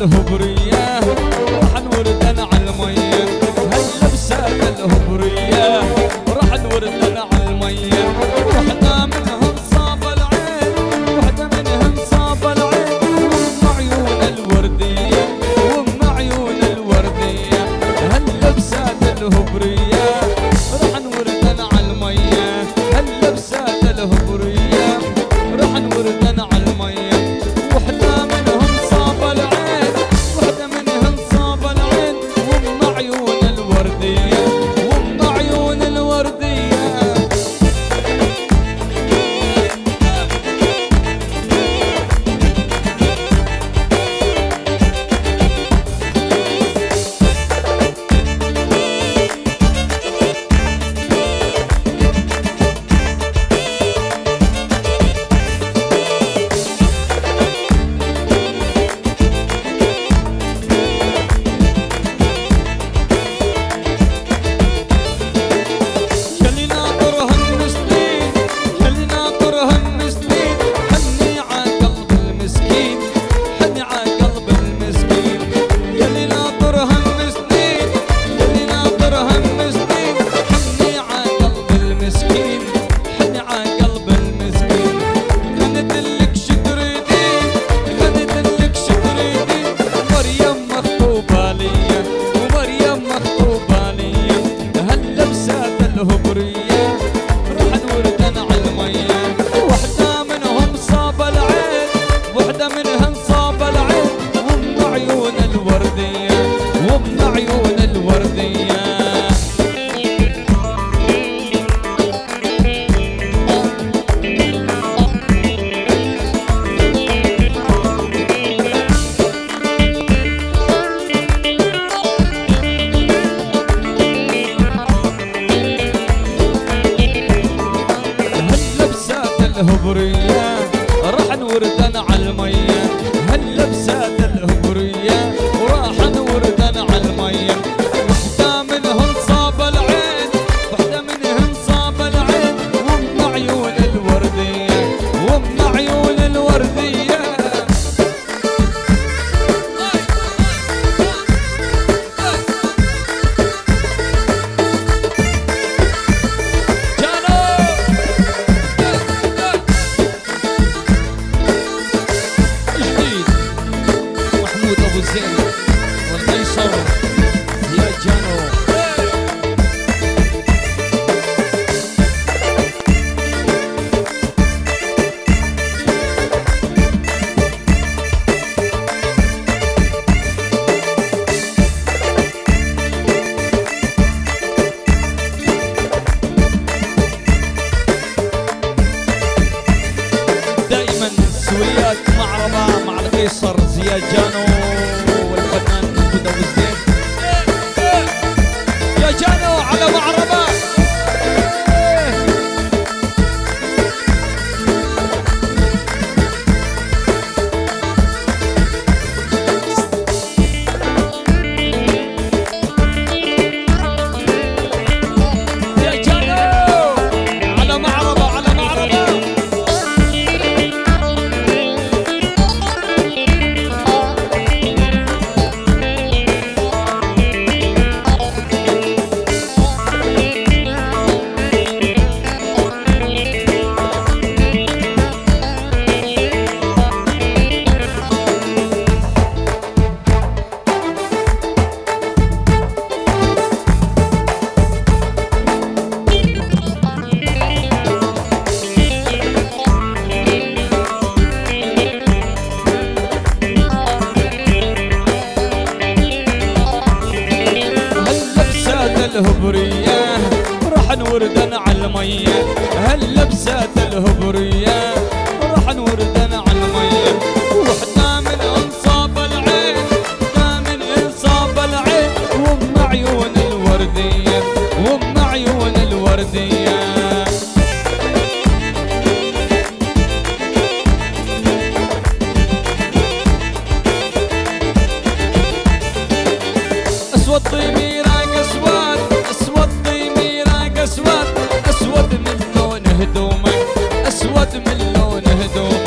الهبرية راح نورد انا على المية، هاللبسة الهبرية راح نورد انا على المية. وحدة منهم صاب العين، وحدة منهم صاب العين، وام عيون الوردية، وام عيون الوردية. هاللبسة الهبرية راح نورد انا على المية، هاللبسة الهبرية راح نورد انا على المية. وحدة منهم صاب العين، وحدة منهم صاب العين، وام عيون الوردية، وام عيون الوردية. الهبرية راح نورد انا على المية، هاللبسات الهبرية وراح نورد انا على المية. وحدة منهم صاب العين، وحدة منهم صاب العين، وام عيون الوردية، وام عيون الوردية. زين والقيصر زياد جانو. دائما سويات معرضة مع القيصر زياد جانو والفنان محمود ابو زين. يا جانو على معربة. يا جانو على معربة، على معربة. الهبرية راح نورد انا على المية، هاللبسات الهبرية راح نورد انا على المية. وحدة منهم صاب العين، وحدة منهم صاب العين، وام عيون الوردية، وام عيون الوردية. اسود ضميرك اسود، اسود ضميرك اسود، اسود من لون هدومك، اسود من لون هدومك.